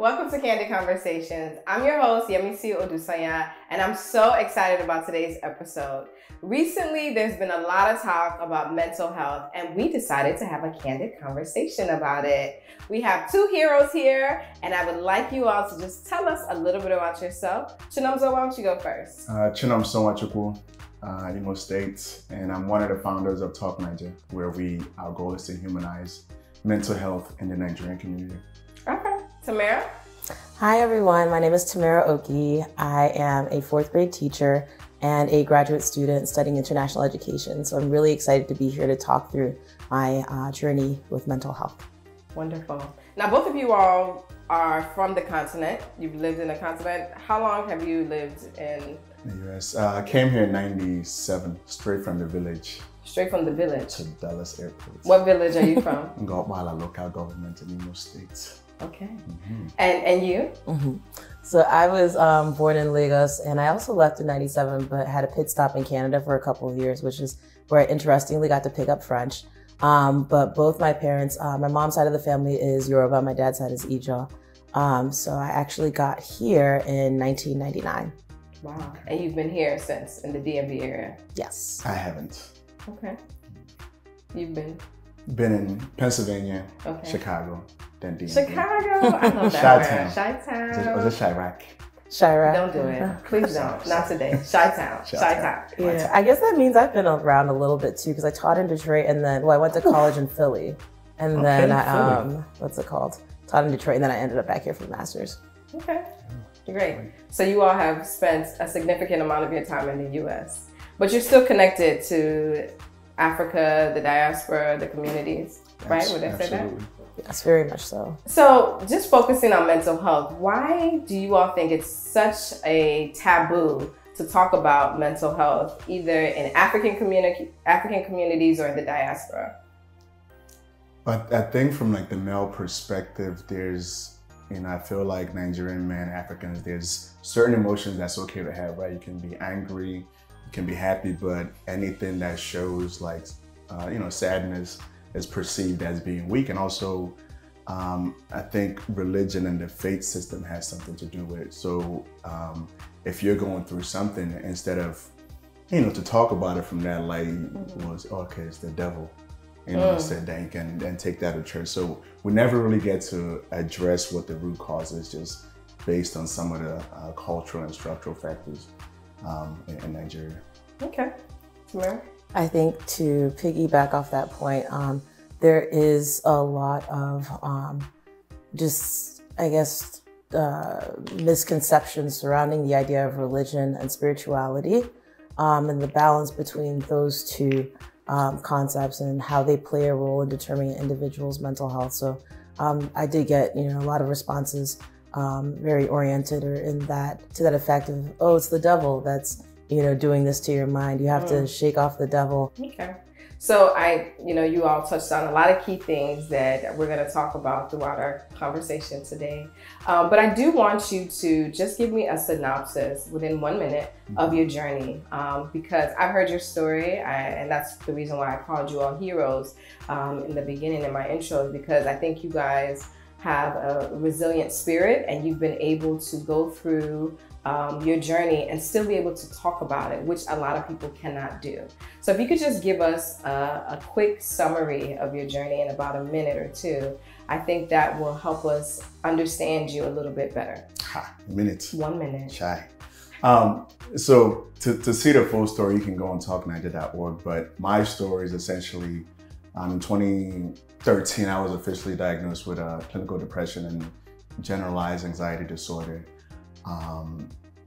welcome to Candid Conversations. I'm your host, Yemisi Odusanya, and I'm so excited about today's episode. Recently, there's been a lot of talk about mental health, and we decided to have a candid conversation about it. We have two heroes here, and I would like you all to just tell us a little bit about yourself. Chinomso, why don't you go first? Chinomso, Nwachuku, Imo State, and I'm one of the founders of Talk Niger, where our goal is to humanize mental health in the Nigerian community. Okay. Tamara? Hi everyone, my name is Tamara Oki. I am a fourth grade teacher and a graduate student studying international education. So I'm really excited to be here to talk through my journey with mental health. Wonderful. Now, both of you all are from the continent. You've lived in the continent. How long have you lived in the US? I came here in '97, straight from the village. Straight from the village? To Dallas Airport. What village are you from? Ngopala local government in Imo State. Okay. Mm-hmm. And you? Mm-hmm. So I was born in Lagos, and I also left in '97, but had a pit stop in Canada for a couple of years, which is where I interestingly got to pick up French. But both my parents, my mom's side of the family is Yoruba, my dad's side is Ijaw. So I actually got here in 1999. Wow. And you've been here since, in the DMV area? Yes. I haven't. Okay. You've been? Been in Pennsylvania, okay. Chicago, then DMV. Chicago? I love that. Chi-Town. Was it Chirac? Chirac. Don't do it. Please don't. Not today. Chi-Town. Chi-Town. Yeah, I guess that means I've been around a little bit too, because I taught in Detroit, and then, I went to college in Philly. And then I, what's it called? Taught in Detroit, and then I ended up back here for the master's. Okay. Great. So you all have spent a significant amount of your time in the US, but you're still connected to Africa, the diaspora, the communities, right? Would I say that? Yes, very much so. So just focusing on mental health, why do you all think it's such a taboo to talk about mental health, either in African communities or in the diaspora? But I think from like the male perspective, there's, I feel like Nigerian men, Africans, there's certain emotions that's okay to have, right? You can be angry, you can be happy, but anything that shows like, sadness is perceived as being weak. And also, I think religion and the faith system has something to do with it. So if you're going through something, instead of, to talk about it from that light, was, okay, it's the devil. Said that you can then take that to church. So we never really get to address what the root cause is, just based on some of the cultural and structural factors in Nigeria. Okay. Tamara? I think to piggyback off that point, there is a lot of misconceptions surrounding the idea of religion and spirituality, and the balance between those two concepts and how they play a role in determining an individual's mental health. So I did get a lot of responses very oriented or to that effect of, oh, it's the devil that's doing this to your mind. You have to shake off the devil. Okay. So you all touched on a lot of key things that we're going to talk about throughout our conversation today. But I do want you to just give me a synopsis within 1 minute of your journey, because I've heard your story, and that's the reason why I called you all heroes in the beginning in my intro, because I think you guys have a resilient spirit and you've been able to go through your journey and still be able to talk about it, which a lot of people cannot do. So if you could just give us a quick summary of your journey in about a minute or two, I think that will help us understand you a little bit better. A minute. 1 minute. Shy. So to see the full story, you can go on talkniger.org, but my story is essentially, in 2013, I was officially diagnosed with clinical depression and generalized anxiety disorder.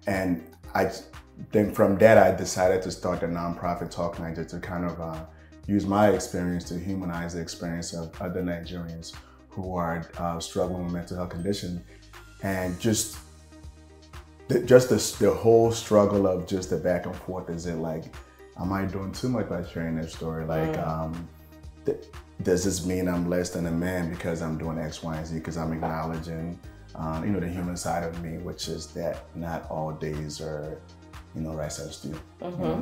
And then from that, I decided to start the nonprofit Talk Niger to kind of use my experience to humanize the experience of other Nigerians who are struggling with mental health conditions, and just the whole struggle of just the back and forth. Is it like, am I doing too much by sharing this story? Like, does this mean I'm less than a man because I'm doing X, Y, and Z? Because I'm acknowledging the human side of me, which is that not all days are, rice and stew.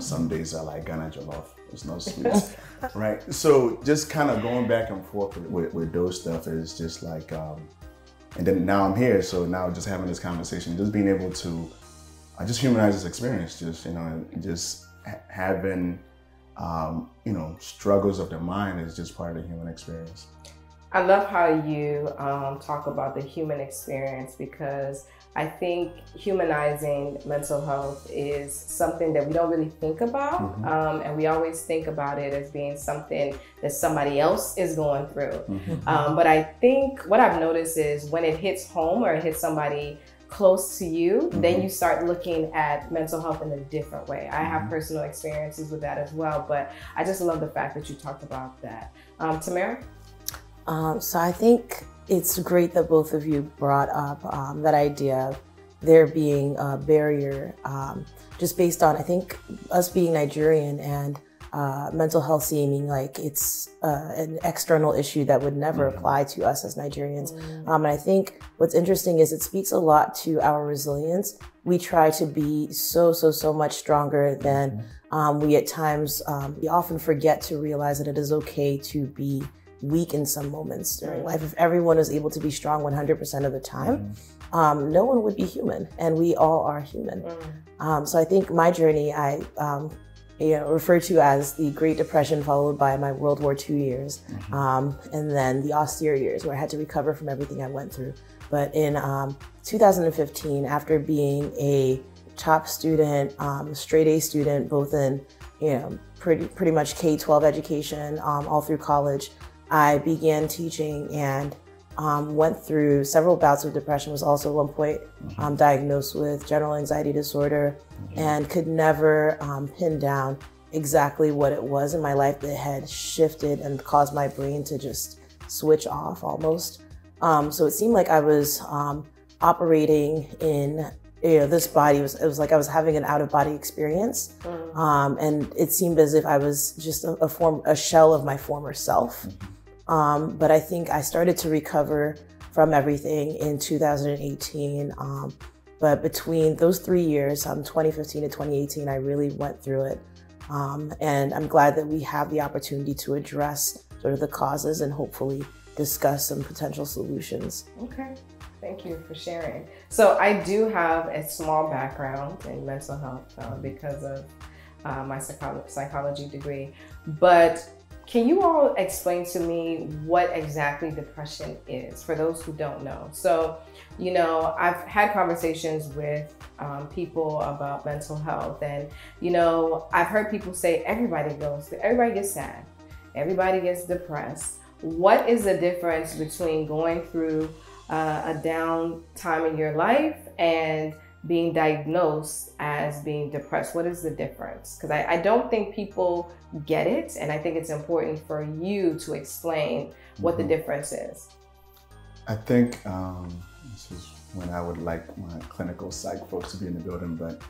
Some days are like Ghana jollof. There's no sweets, right? So just kind of going back and forth with those stuff is just like, And then now I'm here, so now just having this conversation, just being able to just humanize this experience, just, you know, just having, you know, struggles of the mind is just part of the human experience. I love how you talk about the human experience, because I think humanizing mental health is something that we don't really think about. And we always think about it as being something that somebody else is going through. But I think what I've noticed is when it hits home or it hits somebody close to you, then you start looking at mental health in a different way. I have personal experiences with that as well, but I just love the fact that you talked about that. Tamara? So I think it's great that both of you brought up that idea of there being a barrier, just based on, I think, us being Nigerian and mental health seeming like it's an external issue that would never apply to us as Nigerians. And I think what's interesting is it speaks a lot to our resilience. We try to be so much stronger than we at times, we often forget to realize that it is okay to be weak in some moments during life. If everyone is able to be strong 100% of the time, no one would be human, and we all are human. So I think my journey, I refer to as the Great Depression, followed by my World War II years, and then the austere years where I had to recover from everything I went through. But in 2015, after being a top student, straight A student, both in pretty much K-12 education, all through college, I began teaching and went through several bouts of depression, was also at one point diagnosed with general anxiety disorder, and could never pin down exactly what it was in my life that had shifted and caused my brain to just switch off almost. So it seemed like I was operating in this body. It was like I was having an out-of-body experience, and it seemed as if I was just a shell of my former self. But I think I started to recover from everything in 2018. But between those 3 years, 2015 to 2018, I really went through it. And I'm glad that we have the opportunity to address sort of the causes and hopefully discuss some potential solutions. Okay, thank you for sharing. So I do have a small background in mental health because of my psychology degree, but can you all explain to me what exactly depression is for those who don't know? So, you know, I've had conversations with people about mental health, and, you know, I've heard people say everybody gets sad, everybody gets depressed. What is the difference between going through a down time in your life and being diagnosed as being depressed? What is the difference? Because I don't think people get it, and I think it's important for you to explain what the difference is. I think this is when I would like my clinical psych folks to be in the building, but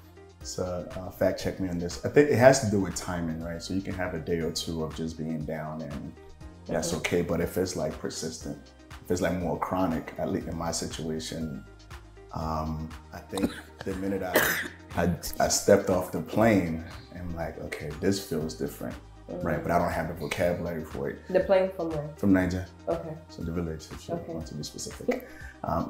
so fact check me on this. I think it has to do with timing, right? So you can have a day or two of just being down, and that's okay. But if it's like persistent, if it's like more chronic, at least in my situation, I think the minute I stepped off the plane, I'm like, okay, this feels different, right? But I don't have the vocabulary for it. The plane from where? From Niger. Okay. So the village, if you want to be specific.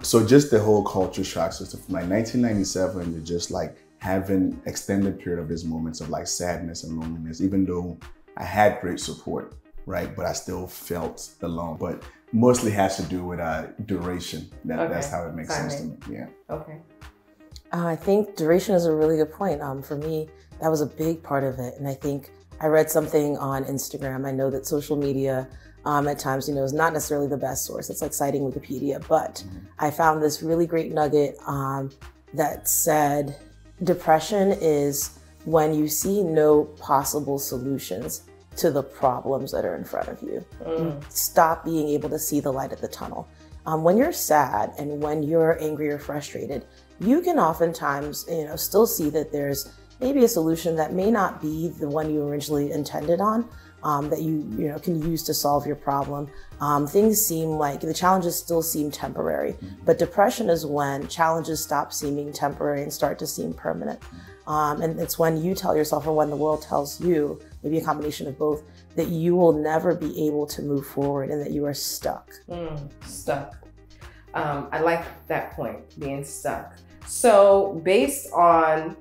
So just the whole culture shock system from like 1997, you're just like having extended period of these moments of like sadness and loneliness, even though I had great support, right? But I still felt alone. But mostly has to do with duration. That's how it makes sense to me. Yeah. Okay. I think duration is a really good point. For me, that was a big part of it. And I think I read something on Instagram. I know that social media at times, is not necessarily the best source. It's like citing Wikipedia, but I found this really great nugget that said depression is when you see no possible solutions to the problems that are in front of you. You stop being able to see the light at the tunnel. When you're sad and when you're angry or frustrated, you can oftentimes, still see that there's maybe a solution that may not be the one you originally intended on, that you can use to solve your problem. Things seem like the challenges still seem temporary, but depression is when challenges stop seeming temporary and start to seem permanent. And it's when you tell yourself, or when the world tells you, maybe a combination of both, that you will never be able to move forward and that you are stuck. Stuck. I like that point, being stuck. So based on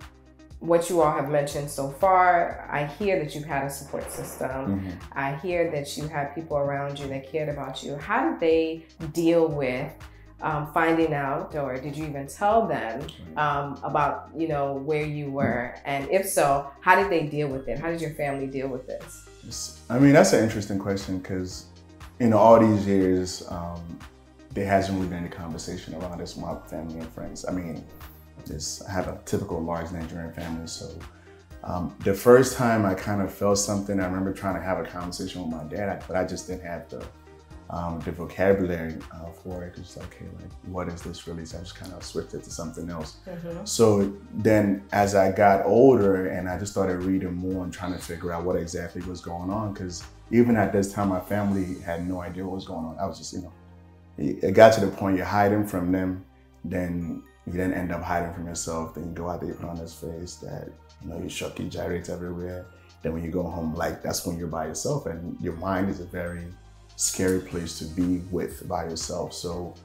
what you all have mentioned so far, I hear that you've had a support system. I hear that you had people around you that cared about you. How did they deal with finding out, or did you even tell them about, you know, where you were? And if so, how did they deal with it? How did your family deal with this? I mean, that's an interesting question because, you know, all these years, there hasn't really been any conversation around this with my family and friends. I mean, I have a typical large Nigerian family, so the first time I kind of felt something, I remember trying to have a conversation with my dad, but I just didn't have the vocabulary for it. It's like, hey, like, what is this really? So I just kind of switched it to something else. So then as I got older and I just started reading more and trying to figure out what exactly was going on, because even at this time, my family had no idea what was going on. I was just, you know, it got to the point you're hiding from them, then you then end up hiding from yourself. Then you go out there, you put on this face that, you know, you shock, you gyrate everywhere. Then when you go home, like, that's when you're by yourself, and your mind is a very scary place to be with by yourself. So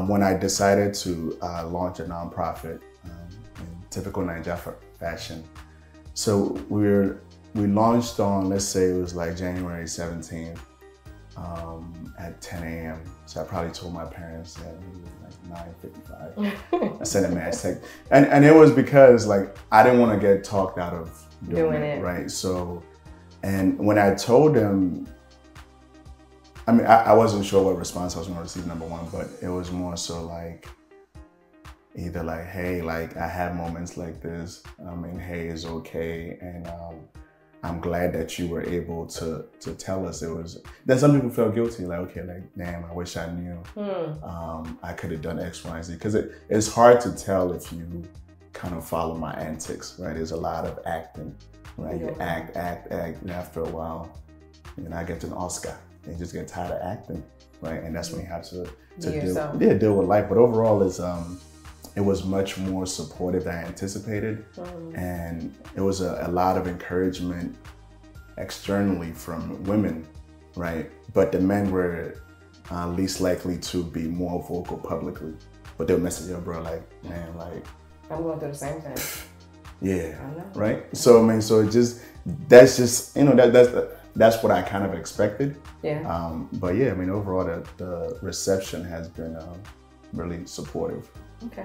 when I decided to launch a nonprofit in typical Nigeria fashion, so we launched on, let's say it was like January 17th at 10 a.m. So I probably told my parents at like 9:55. I sent a mass text, and it was because, like, I didn't want to get talked out of doing it, right? So, and when I told them, I mean, I wasn't sure what response I was going to receive, number one, but it was more so like, either like, hey, like, I have moments like this. I mean, hey, it's okay, and I'm glad that you were able to tell us. It was, then some people felt guilty, like, okay, like, damn, I wish I knew. I could have done X, Y, and Z. Because it's hard to tell if you kind of follow my antics, right? There's a lot of acting, right? You act, and after a while, you know, I get to an Oscar, and you just get tired of acting, right? And that's when you have to deal with life. But overall, it was much more supportive than I anticipated. And it was a lot of encouragement externally from women, right? But the men were least likely to be more vocal publicly. But they'll message you, bro, like, man, like, I'm going through the same thing. Yeah, I know. Right? So, I mean, so that's just, you know, that's what I kind of expected. Yeah. But yeah, I mean, overall, the reception has been really supportive. Okay.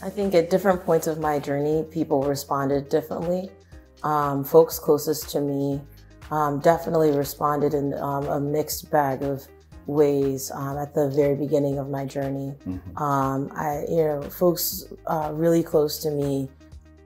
I think at different points of my journey, people responded differently. Folks closest to me definitely responded in a mixed bag of ways at the very beginning of my journey. Folks really close to me,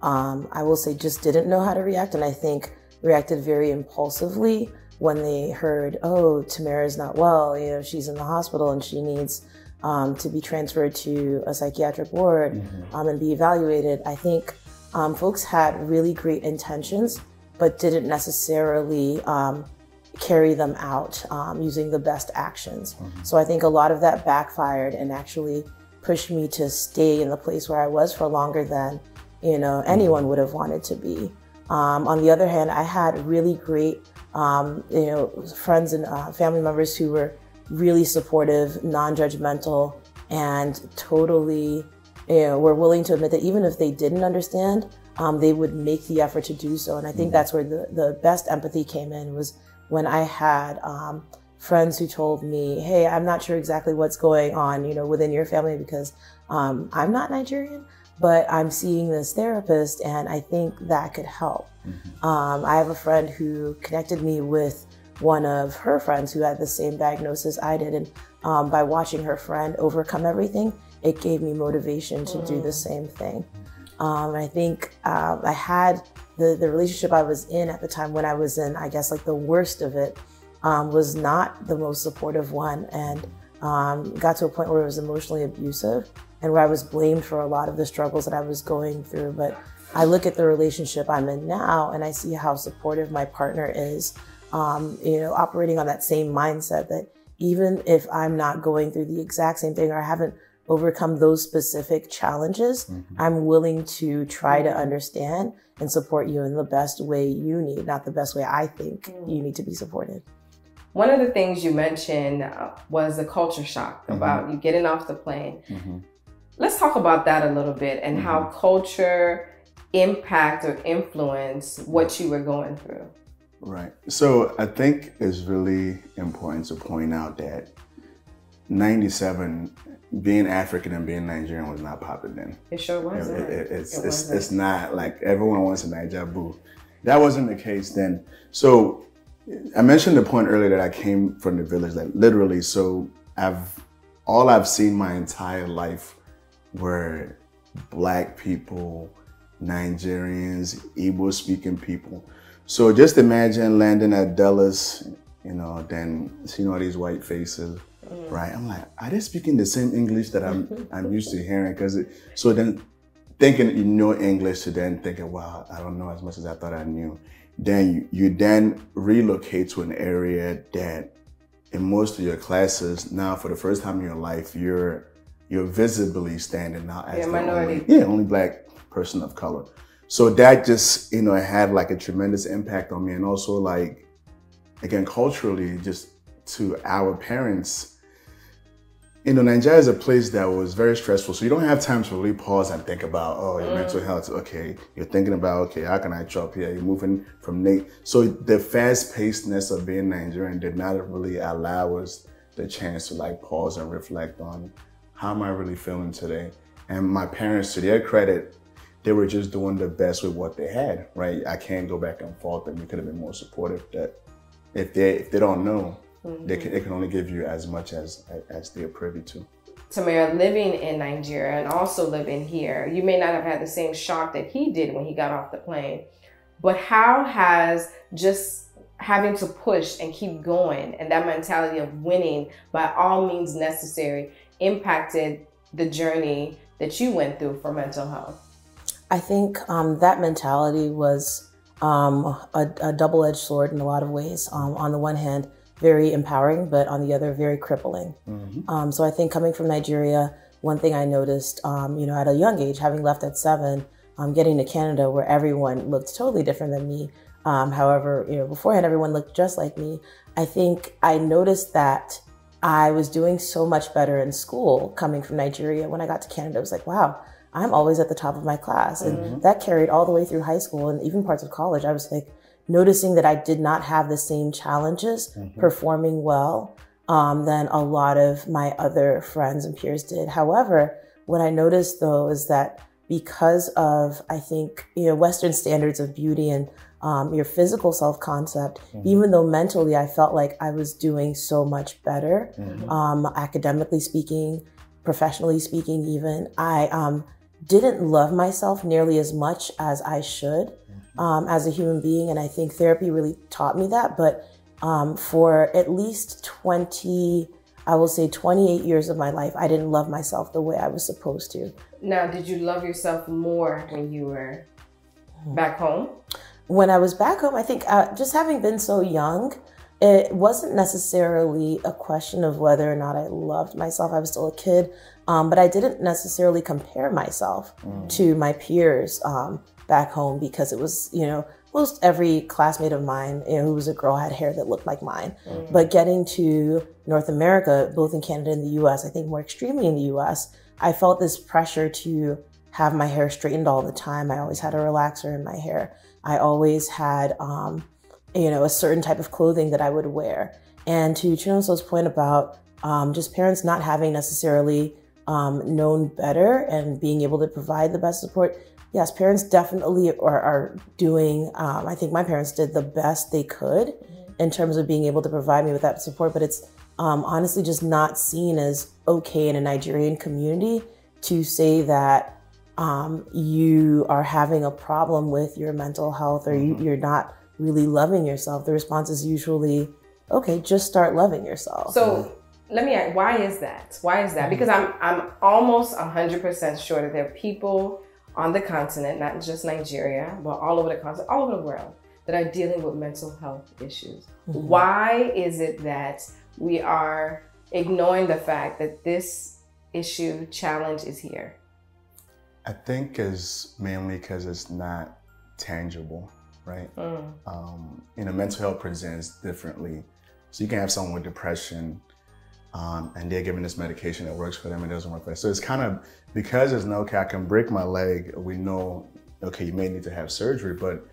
I will say, just didn't know how to react, and I think reacted very impulsively when they heard, oh, Tamara's not well, you know, she's in the hospital and she needs to be transferred to a psychiatric ward and be evaluated. I think folks had really great intentions, but didn't necessarily carry them out using the best actions. So I think a lot of that backfired and actually pushed me to stay in the place where I was for longer than, you know, anyone would have wanted to be. On the other hand, I had really great, you know, friends and family members who were really supportive, non-judgmental, and totally, you know, were willing to admit that even if they didn't understand, they would make the effort to do so. And I think that's where the best empathy came in, was when I had friends who told me, hey, I'm not sure exactly what's going on, you know, within your family, because I'm not Nigerian, but I'm seeing this therapist and I think that could help. I have a friend who connected me with one of her friends who had the same diagnosis I did. And by watching her friend overcome everything, it gave me motivation to do the same thing. I think I had the relationship I was in at the time, when I was in, I guess, like the worst of it, was not the most supportive one, and got to a point where it was emotionally abusive and where I was blamed for a lot of the struggles that I was going through. But I look at the relationship I'm in now and I see how supportive my partner is, you know, operating on that same mindset that even if I'm not going through the exact same thing, or I haven't overcome those specific challenges, I'm willing to try to understand and support you in the best way you need, not the best way I think you need to be supported. One of the things you mentioned was the culture shock about you getting off the plane. Let's talk about that a little bit and how culture impact or influence what you were going through. Right. So I think it's really important to point out that 97, being African and being Nigerian was not popular then. It sure wasn't. It's not like everyone wants a Niger boo. That wasn't the case then. So I mentioned the point earlier that I came from the village, like literally. So all I've seen my entire life were Black people, Nigerians, Igbo speaking people. So just imagine landing at Dulles, then seeing all these white faces, right? I'm like, are they speaking the same English that I'm used to hearing? So then thinking you know English to then thinking, wow, I don't know as much as I thought I knew. Then you then relocate to an area that in most of your classes now for the first time in your life, you're visibly standing out as the minority. only Black person of color. So that just, it had like a tremendous impact on me. And also like, again, culturally, just to our parents, Nigeria is a place that was very stressful. So you don't have time to really pause and think about, your mental health. Okay, you're thinking about, okay, how can I chop here? You're moving from Nate. So the fast-pacedness of being Nigerian did not really allow us the chance to like pause and reflect on how am I really feeling today? And my parents, to their credit, they were just doing the best with what they had, right? I can't go back and fault them. We could have been more supportive. That if they don't know, they can only give you as much as they're privy to. Tamara, living in Nigeria and also living here, you may not have had the same shock that he did when he got off the plane, but how has just having to push and keep going and that mentality of winning by all means necessary impacted the journey that you went through for mental health? I think that mentality was a double-edged sword in a lot of ways. On the one hand, very empowering, but on the other, very crippling. So I think coming from Nigeria, one thing I noticed, at a young age, having left at 7, getting to Canada where everyone looked totally different than me. However, beforehand, everyone looked just like me. I think I noticed that I was doing so much better in school coming from Nigeria. When I got to Canada, it was like, wow, I'm always at the top of my class. And that carried all the way through high school and even parts of college. I was like noticing that I did not have the same challenges performing well than a lot of my other friends and peers did. However, what I noticed though is that because of, I think, Western standards of beauty and your physical self-concept, even though mentally I felt like I was doing so much better, academically speaking, professionally speaking even, I didn't love myself nearly as much as I should as a human being. And I think therapy really taught me that. But for at least 28 years of my life, I didn't love myself the way I was supposed to. Now, did you love yourself more when you were back home? When I was back home, I think just having been so young, it wasn't necessarily a question of whether or not I loved myself. I was still a kid, but I didn't necessarily compare myself to my peers back home because it was, most every classmate of mine who was a girl had hair that looked like mine. But getting to North America, both in Canada and the US, I think more extremely in the US, I felt this pressure to have my hair straightened all the time. I always had a relaxer in my hair. I always had, a certain type of clothing that I would wear. And to Chinomso's point about just parents not having necessarily known better and being able to provide the best support, yes, parents definitely are doing, I think my parents did the best they could in terms of being able to provide me with that support, but it's honestly just not seen as okay in a Nigerian community to say that you are having a problem with your mental health or you're not really loving yourself. The response is usually, okay, just start loving yourself. So let me ask, why is that? Why is that? Because I'm almost 100% sure that there are people on the continent, not just Nigeria, but all over the continent, all over the world, that are dealing with mental health issues. Why is it that we are ignoring the fact that this challenge is here? I think it's mainly because it's not tangible, right? Mental health presents differently So you can have someone with depression and they're given this medication that works for them and doesn't work for them. So it's kind of, because there's no, okay, I can break my leg, we know, okay, you may need to have surgery, but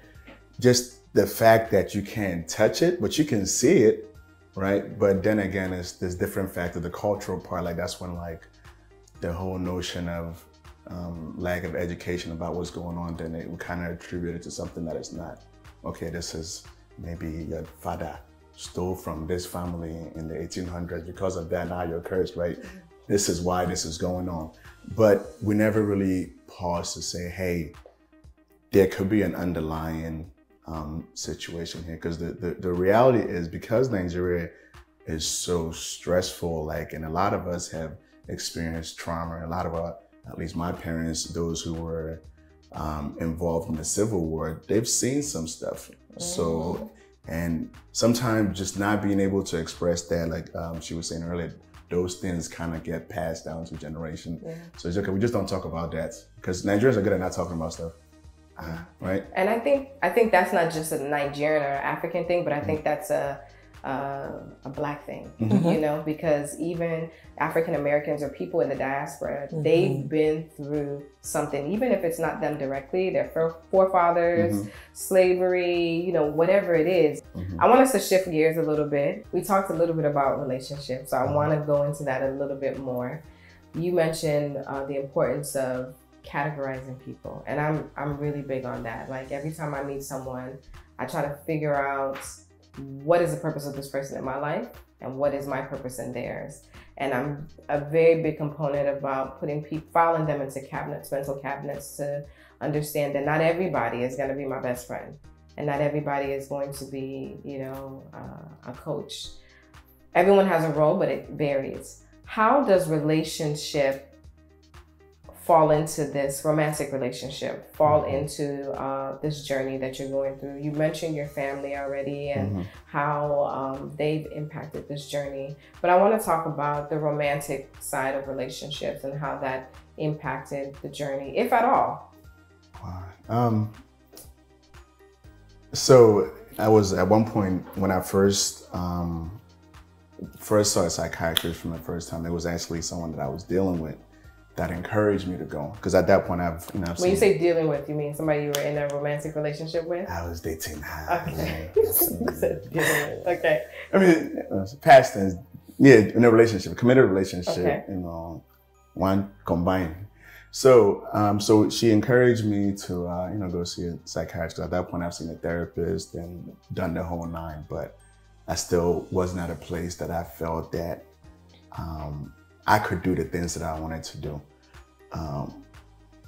just the fact that you can't touch it, but you can see it, right? But then again, it's this different factor, the cultural part, like that's when like the whole notion of lack of education about what's going on, then it would kind of attribute it to something that it's not. Okay, this is maybe your father stole from this family in the 1800s. Because of that, now you're cursed, right? This is why this is going on. But we never really pause to say, hey, there could be an underlying situation here. Because the reality is, because Nigeria is so stressful, like, and a lot of us have experienced trauma, a lot of our, at least my parents, those who were involved in the Civil War, they've seen some stuff. So, and sometimes just not being able to express that, like she was saying earlier, those things kind of get passed down to generation. So it's okay, we just don't talk about that, because Nigerians are good at not talking about stuff, right? And I think that's not just a Nigerian or African thing, but I think that's a Black thing, you know, because even African Americans or people in the diaspora, they've been through something, even if it's not them directly, their forefathers, slavery, you know, whatever it is. I want us to shift gears a little bit. We talked a little bit about relationships, so I want to go into that a little bit more. You mentioned the importance of categorizing people, and I'm really big on that. Like, every time I meet someone, I try to figure out what is the purpose of this person in my life and what is my purpose in theirs. And I'm a very big component about filing them into cabinets, mental cabinets, to understand that not everybody is going to be my best friend, and not everybody is going to be, you know, a coach. Everyone has a role, but it varies. How does relationship fall into this romantic relationship, fall into this journey that you're going through? You mentioned your family already and how they've impacted this journey, but I want to talk about the romantic side of relationships and how that impacted the journey, if at all. So I was at one point, when I first saw a psychiatrist from the first time, it was actually someone that I was dealing with that encouraged me to go. Because at that point, when you say dealing with, you mean somebody you were in a romantic relationship with? I was dating. Okay. You said dealing with. Okay. I mean, past tense. Yeah, in a relationship, committed relationship. You know, one combined. So, so she encouraged me to, you know, go see a psychiatrist. At that point, I've seen a therapist and done the whole nine, but I still wasn't at a place that I felt that I could do the things that I wanted to do.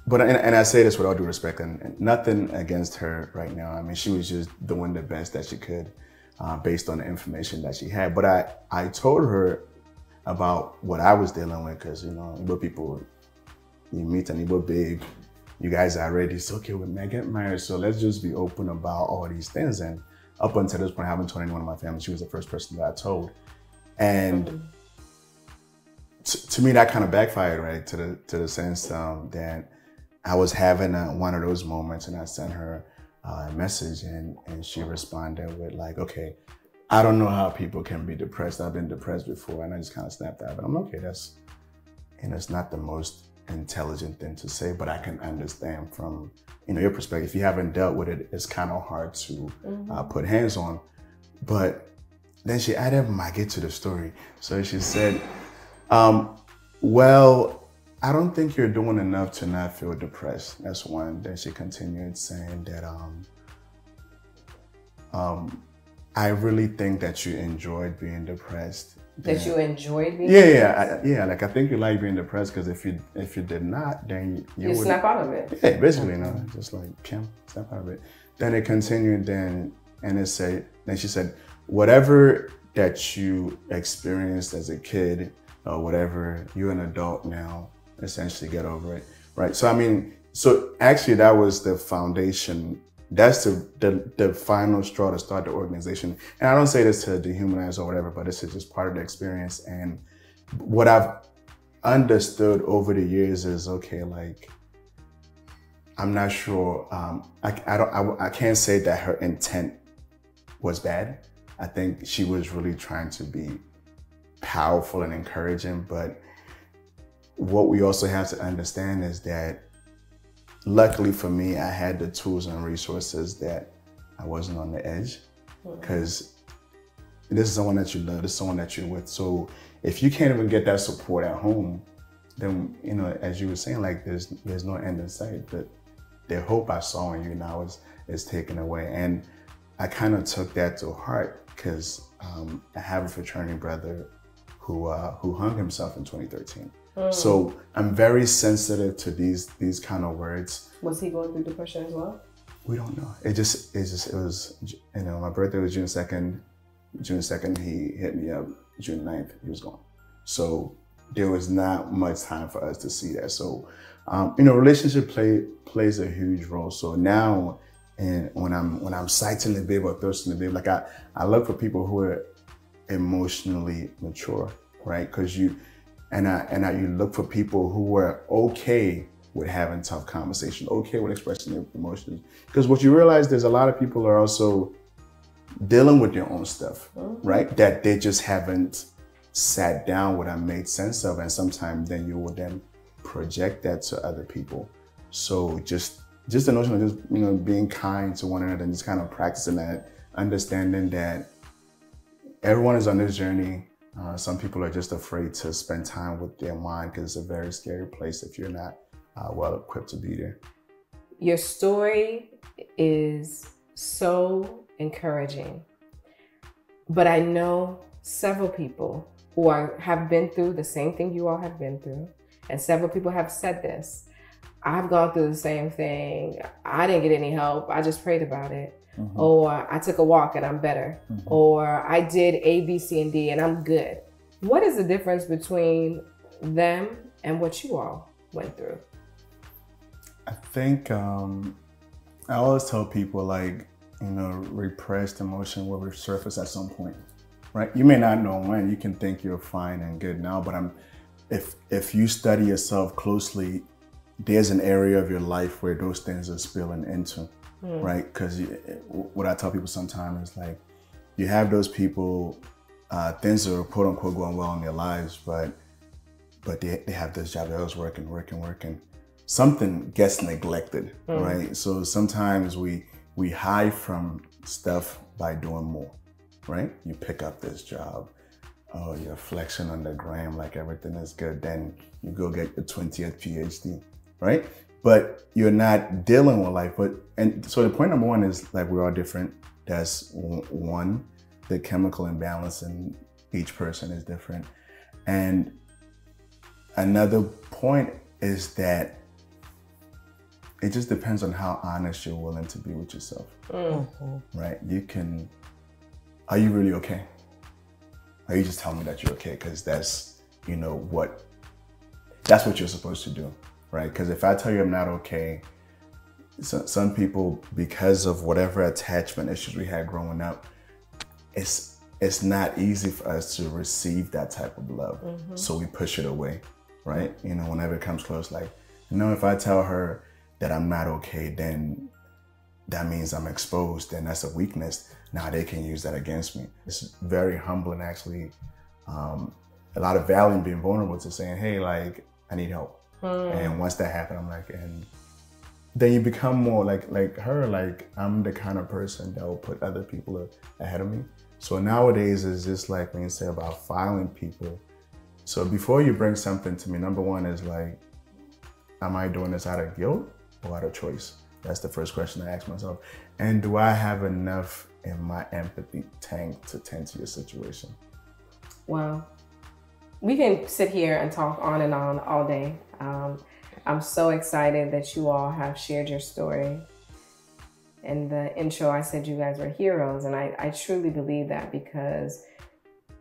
But I say this with all due respect, and nothing against her right now. I mean, she was just doing the best that she could based on the information that she had. But I told her about what I was dealing with, because, you know, Igbo people, you meet an Igbo babe, you guys are ready. It's okay, we're gonna get married, so let's just be open about all these things. And up until this point, I haven't told anyone in my family. She was the first person that I told. And to me, that kind of backfired, right? To the sense that I was having one of those moments, and I sent her a message, and she responded with like, okay, I don't know how people can be depressed. I've been depressed before. And I just kind of snapped out. But I'm okay, that's, you know, it's not the most intelligent thing to say, but I can understand from, you know, your perspective. If you haven't dealt with it, it's kind of hard to put hands on. But then she added Maggie to the story. So she said, well, I don't think you're doing enough to not feel depressed. That's one. Then she continued saying that, I really think that you enjoyed being depressed. That you enjoyed being depressed? Yeah. Like, I think you like being depressed, because if you did not, then you would snap out of it. Yeah, basically, you know, just like Kim, snap out of it. Then it continued. Then she said, whatever that you experienced as a kid, or whatever, you're an adult now, essentially get over it, right? So, I mean, so actually that was the foundation. That's the final straw to start the organization. And I don't say this to dehumanize or whatever, but this is just part of the experience. And what I've understood over the years is, okay, like, I'm not sure, I can't say that her intent was bad. I think she was really trying to be powerful and encouraging, but what we also have to understand is that luckily for me, I had the tools and resources that I wasn't on the edge, because this is someone that you love, this is someone that you're with. So if you can't even get that support at home, then, you know, as you were saying, like there's no end in sight. But the hope I saw in you now is taken away. And I kind of took that to heart, because I have a fraternity brother who hung himself in 2013. So I'm very sensitive to these kind of words. Was he going through depression as well? We don't know. It was, you know, my birthday was June 2nd. June 2nd, he hit me up. June 9th, he was gone. So there was not much time for us to see that. So, you know, relationship plays a huge role. So now, and when I'm sighting the babe or thirsting the babe, like I look for people who are emotionally mature, right? Because you look for people who are okay with having tough conversation, okay with expressing their emotions. Because what you realize, there's a lot of people are also dealing with their own stuff, right? That they just haven't sat down with and made sense of. And sometimes then you will then project that to other people. So just the notion of just, you know, being kind to one another and just kind of practicing that, understanding that everyone is on this journey. Some people are just afraid to spend time with their mind, because it's a very scary place if you're not well equipped to be there. Your story is so encouraging, but I know several people who have been through the same thing you all have been through, and several people have said this. I've gone through the same thing. I didn't get any help. I just prayed about it. Or I took a walk and I'm better. Or I did A, B, C, and D and I'm good. What is the difference between them and what you all went through? I think I always tell people, like, you know, repressed emotion will resurface at some point, right? You may not know when. You can think you're fine and good now, but if you study yourself closely, there's an area of your life where those things are spilling into, right? Because what I tell people sometimes is, like, you have those people, things are quote unquote going well in their lives, but they have this job, they're always working. Something gets neglected, right? So sometimes we hide from stuff by doing more, right? You pick up this job, oh, you're flexing on the gram like everything is good, then you go get your 20th PhD, right? But you're not dealing with life. And so the point number one is, like, we're all different. That's one, the chemical imbalance in each person is different. And another point is that it just depends on how honest you're willing to be with yourself, right? Are you really okay? Are you just telling me that you're okay? Because that's, you know, that's what you're supposed to do, right? Because if I tell you I'm not okay, some people, because of whatever attachment issues we had growing up, it's not easy for us to receive that type of love. So we push it away, right? You know, whenever it comes close, like, you know, if I tell her that I'm not okay, then that means I'm exposed, then that's a weakness. Now they can use that against me. It's very humbling, actually. A lot of value in being vulnerable to saying, hey, like, I need help. And once that happened, I'm like, and then you become more like her, like, I'm the kind of person that will put other people ahead of me. So nowadays, it's just like when you say about filing people. So before you bring something to me, number one is, like, am I doing this out of guilt or out of choice? That's the first question I ask myself. And do I have enough in my empathy tank to tend to your situation? Well, we can sit here and talk on and on all day. I'm so excited that you all have shared your story. In the intro, I said you guys were heroes, and I truly believe that, because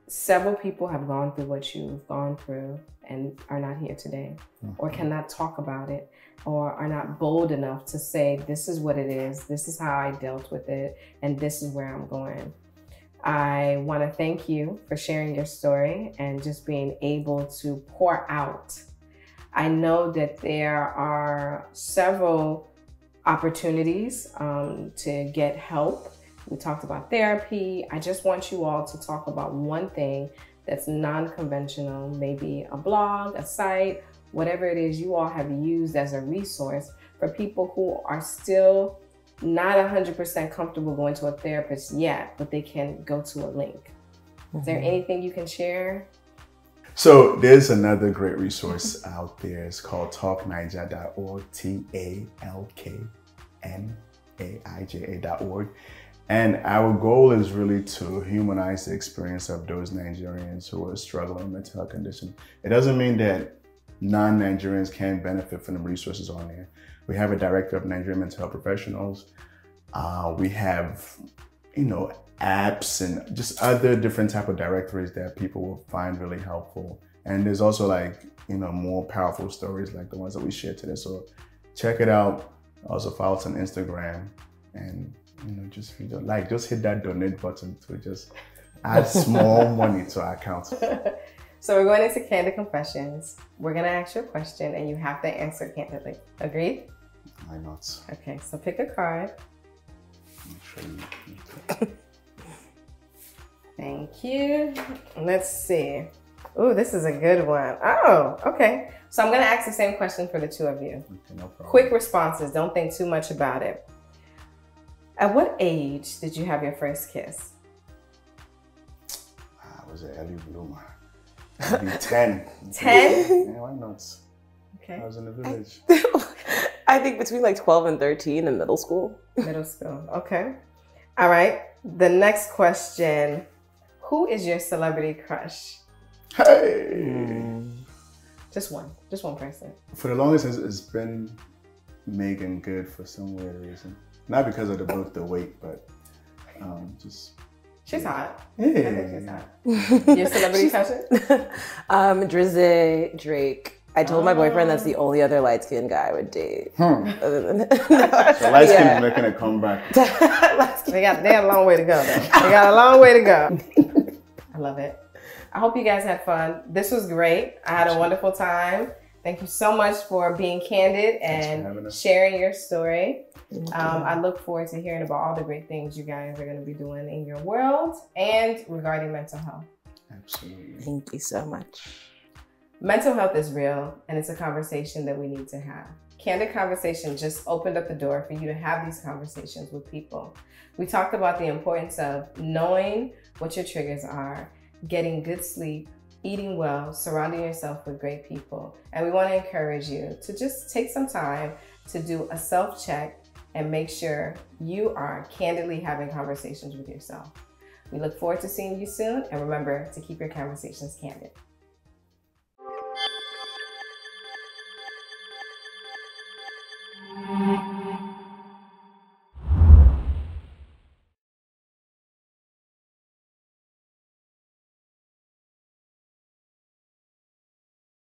several people have gone through what you've gone through and are not here today, or cannot talk about it, or are not bold enough to say, this is what it is, this is how I dealt with it, and this is where I'm going. I want to thank you for sharing your story and just being able to pour out. I know that there are several opportunities to get help We talked about therapy. I just want you all to talk about one thing that's non-conventional, maybe a blog, a site, whatever it is you all have used as a resource for people who are still not 100% comfortable going to a therapist yet, but they can go to a link. Is there anything you can share? So there's another great resource out there. It's called talknaija.org, talknaija.org. And our goal is really to humanize the experience of those Nigerians who are struggling with mental health conditions. It doesn't mean that non-Nigerians can't benefit from the resources on there. We have a director of Nigerian mental health professionals. We have, apps and just other different type of directories that people will find really helpful. And there's also more powerful stories like the ones that we shared today. So check it out. Also follow us on Instagram, and just just hit that donate button to just add small money to our account. So we're going into Candid Confessions. We're gonna ask you a question and you have to answer candidly. Agreed? Why not? Okay, so pick a card. I'm sure you Thank you. Let's see. Ooh, this is a good one. Oh, okay. So I'm gonna ask the same question for the two of you. Okay, no problem. Quick responses, don't think too much about it. At what age did you have your first kiss? I was an early bloomer. Maybe 10. 10? Yeah, why not? Okay. I was in the village. I think between 12 and 13 in middle school. Middle school, okay. All right, the next question. Who is your celebrity crush? Hey! Just one person. For the longest, it's been Megan Good for some weird reason. Not because of the weight, but just... She's hot. Yeah. I think she's hot. Your celebrity crush? Drizzy, Drake. I told my boyfriend that's the only other light-skinned guy I would date. Other than So light skin is making a comeback. They got a long way to go, though. They got a long way to go. I love it. I hope you guys had fun. This was great. I had a wonderful time. Thank you so much for being candid and sharing your story. I look forward to hearing about all the great things you guys are going to be doing in your world and regarding mental health. Absolutely. Thank you so much. Mental health is real, and it's a conversation that we need to have. Candid Conversation just opened up the door for you to have these conversations with people. We talked about the importance of knowing what your triggers are, getting good sleep, eating well, surrounding yourself with great people. And we want to encourage you to just take some time to do a self-check and make sure you are candidly having conversations with yourself. We look forward to seeing you soon, and remember to keep your conversations candid.